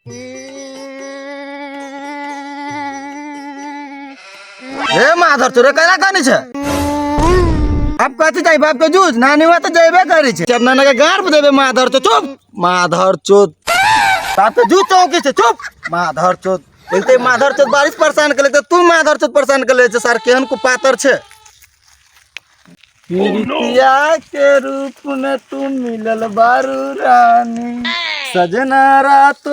ए माधर चोरे कला कानी छे आप कथी जाई बाप के जूझ नानी हुआ तो जेबे करी छे जब नाना के गार पे देबे माधर तो चुप माधर चोद बाप के जूझ चौकी छे चुप माधर चोद बोलते माधर चोद बारिश परेशान कर लेते तू माधर चोद परेशान कर ले छे सर केहन को पातर छे प्रीतिया के रूप में तू मिलल बारू रानी सजना रात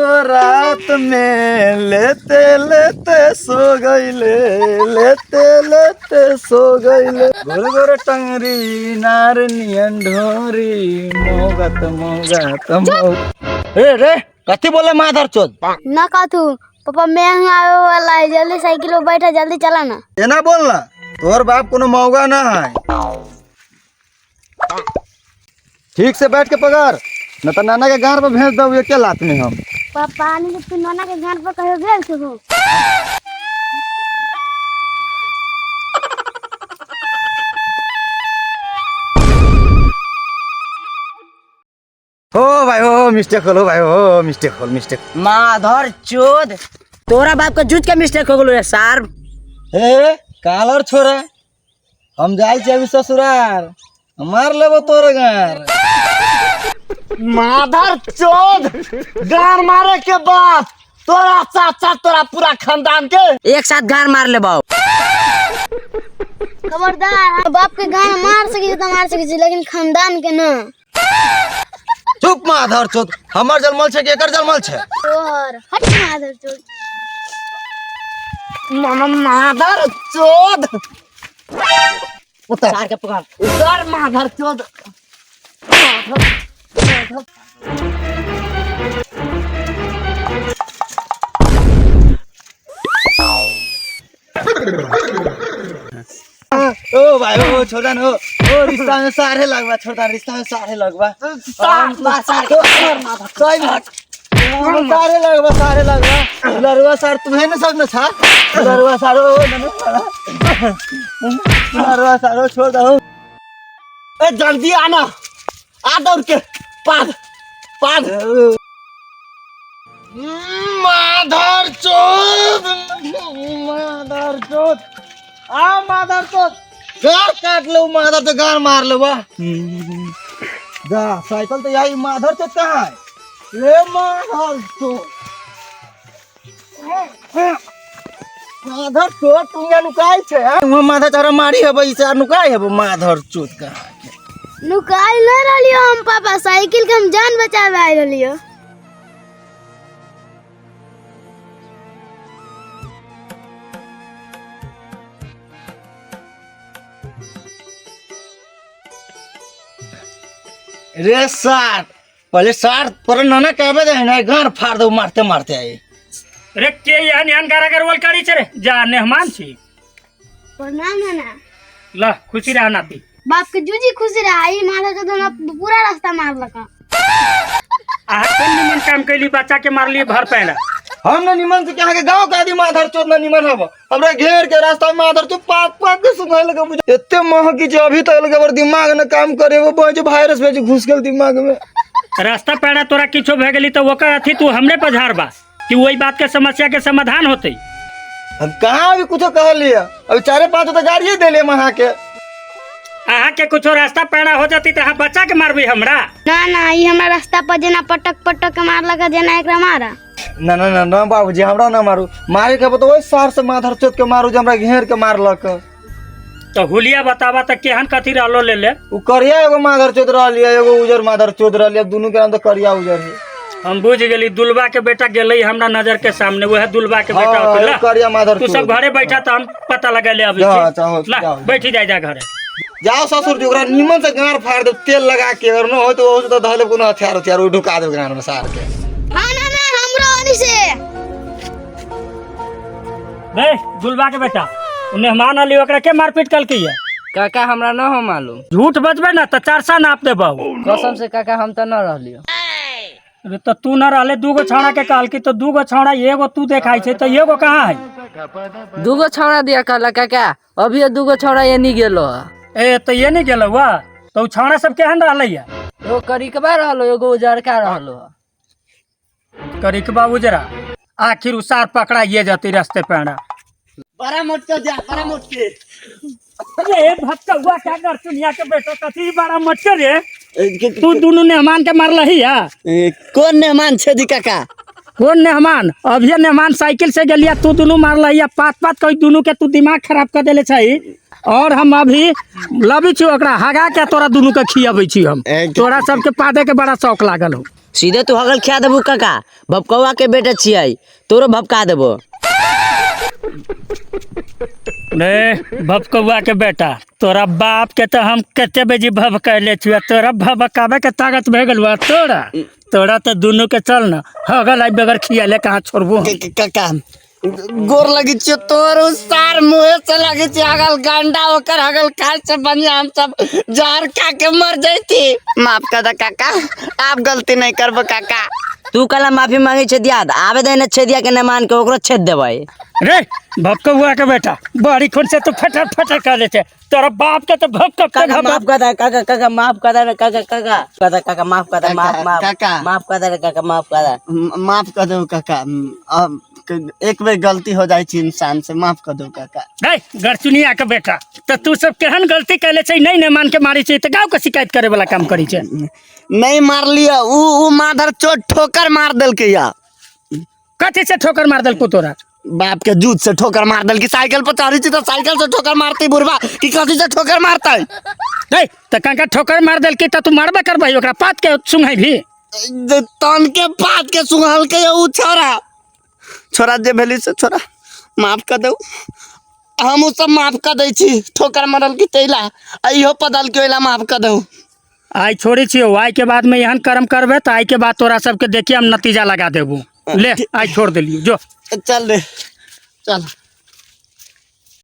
में लेते लेते सो गईले लेते सो गईले गोर गोर टंगरी नार नियन ढोरी मोगत ए रे कथी बोले माधर चोद ना काथू पापा मैं आवे वाला है जल्दी साइकिल पे बैठा जल्दी चला ना ये ना बोलना तोर बाप कोनो मौगा ना है ठीक से बैठ के पगार न तो नाना के घर पर भेज दो ये क्या लात में हम पापा ने तो नाना के घर पर कहे भेज दो हो भाई हो मिस्टेक हो भाई हो मिस्टेक माधर चोद तोरा बाप का जूझ के मिस्टेक हो गेलो रे सार ए कालर छोरा हम जाई छे अभी ससुराल मार लेबो तोरे गार माधर चोद गार मारे के बाद तोरा चाचा तोरा पूरा खानदान के एक साथ गार मार ले बाऊ खबरदार बाप के गाना मार सके तो मार सके लेकिन खानदान के ना चुप माधर चोद हमर जलमल छे कि एकर जलमल छे और हट माधर चोद माधर चोद उतार के पकड़ उतार माधर चोद ओ भाई ओ छोटा न ओ रिश्ता में सारे लगवा छोटा रिश्ता में सारे लगवा सारे लगवा लरुआ सार तुम्हें न सब न था लरुआ सारो लरुआ सारो छोड़ दो ए जल्दी आना आ दौड़ के पाद माधर चोद आ माधर चोद गार काट लो माधर तो गार मार लो वाह जा साइकिल तो यही माधर चोद कहाँ है ले माधर चोद माधर चोद तुम या नुकाई छे वो माधर तारा मारी है भाई से नुकाई है वो माधर चोद कहाँ नुकाई न रलियो हम पापा साइकिल के हम जान बचावे आइ रलियो रे सार पहले सार पर नाना कहबे दे ना गार फाड़ दो मारते मारते आई रे के यान यान कारागर वल करी छे रे जा मेहमान छी प्रणाम नाना ला खुशी रह नाती बाप के जूजी खुशी रहा ई माधर चोद ना पूरा रास्ता मार लका आ कौन निमन काम कैली बच्चा के मारली भर पैना हम न निमन से कहा के गांव का आदमी माधर चोद न निमन हबो हमरा घेर के रास्ता में माधर चोद पाक के सुखाए लगे बुझे एते महकी जे अभी तक लगे दिमाग न काम करे वो बजे वायरस भेज घुस गेल दिमाग में रास्ता पैना तोरा किछो भ गेली त ओकर अथी तू हमरे पर झाड़ बा कि वही बात के समस्या के समाधान होते हम कहां भी कुछ कह लिया अभी 4-5 तो गाड़ी दे ले वहां के आहा के कुछो रास्ता पैना हो जाती त बच्चा के मारबी हमरा ना ई हमरा रास्ता पर जेना पटक के मार लगा जेना एकरा मारा ना बाबूजी हमरा ना मारू मारे के तो ओइ सार से माधर चोद के मारू जे हमरा घेर के मारलक तो हुलिया बतावा त केहन कथी रहलो ले ले उ करिया एगो माधर चोद रहलिए एगो उजर माधर चोद रहलिए दोनों के नाम तो करिया उजर है हम बुझ गेली दुलबा के बेटा गेलै हमरा नजर के सामने वह दुलबा के बेटा होतला करिया माधर तू सब घरे बैठा त हम पता लगा ले अभी ला बैठी जा घरे जाओ ससुर जी ओकरा निमन से गार फाड़ दे तेल लगा के अगर न हो तो ओस तो धले कोनो हथियार उ ढुका दे गार में सार के हां ना हमरो ओनी से बे दुलबा के बेटा मेहमान आली ओकरा के मारपीट कल की है काका हमरा न हो मालूम झूठ बजबे ना त 400 नाप दे बाबू कसम से काका हम त न रहलियो अरे तो तू न रहले दूगो छौड़ा के काल की तो दूगो छौड़ा एगो तू देखाई छे तो एगो कहां है दूगो छौड़ा दिया कहला काका अभी दूगो छौड़ा ये नहीं गेलो ए तो ये नहीं गेलो वा तो छौड़ा सब केहन रहले है एगो करिकबा रहलो एगो उजरका रहलो करिकबा उजरा आखिर उसार पकड़ा ये जाती रास्ते पेड़ा। बड़ा मोटके जा, बड़ा मोटके। अरे भक्का हुआ क्या कर चुनिया के बेटा कथी बड़ा मटके रे तू दोनों मेहमान के मारला ही या कौन मेहमान छेदी काका? कौन मेहमान? अभी मेहमान साइकिल से गलिया तू दोनों मारला ही या पात पात कोई दोनों के तू दिमाग खराब कर देले छई। और हम अभी लबी छी ओकरा हगा के तोरा दोनों के खियाबै छी हम। तोरा सबके पादे के बड़ा शौक लागल हो। सीधे तू हगल खिया देबू काका, भपकौआ के बेटे छियै, तोरो भपका देबो। रे भपकौआ के बेटा तोरा बाप के तो हम कते बजे भभकैले छियै, तोरा भभकावे के ताकत भे गेल बा तोरा। तोरा तो दोनों के चल न हगल आई बगैर खियाले कहाँ छोड़बो। काका गोर लगी छियो, तोर उसार मुँहे से लगी छी हगल गंडा होकर हगल खाए से बढ़िया हम सब जहर खा के मर जैती। माफ कर दे काका, आप गलती नहीं करबो काका। तू कला माफी मांगे छे दिया, आवे देने छे दिया के न मान के ओकरो छेद देबै। रे भपकौआ के बेटा बड़ी खुद से तू फटर फटर कर लेते। तोरा बाप के तो भपक काका माफ कर दे काका, काका माफ कर दे काका, काका कर दे काका, माफ कर दे, माफ माफ काका माफ कर दे काका, माफ कर दे, माफ कर दो काका। अब एक बेर गलती हो जाए छी इंसान से, माफ कर दो काका। रे गरचुनिया के बेटा तो तू सब केहन गलती कैले छै, नहीं ने मान के मारी छै तो गांव के शिकायत करे वाला काम करी छै। नहीं मार लिया ऊ माधर चोट ठोकर मार देल के या। कथी से ठोकर मार देल को तोरा? बाप के जूत से ठोकर मार देल की। साइकिल पर चढ़ी थी तो साइकिल से ठोकर मारती बुढ़वा की कथी से ठोकर मारता है? रे त काका ठोकर मार देल की त तू मारबे करबै ओकरा पात के सुंघै भी। तन के पात के सुंघल के ऊ छोरा छोरा जे भेली से छोरा माफ कर दो। हम उ सब माफ कर दै छी, ठोकर मारल की तैला इहो पदल के ओइला माफ कर दो। आई छोड़ी छियो, आई के बाद में एहन कर्म करबे त आई के बाद तोरा सबके देखिए हम नतीजा लगा देबू। ले आई छोड़ देलियो जो चल रे चल।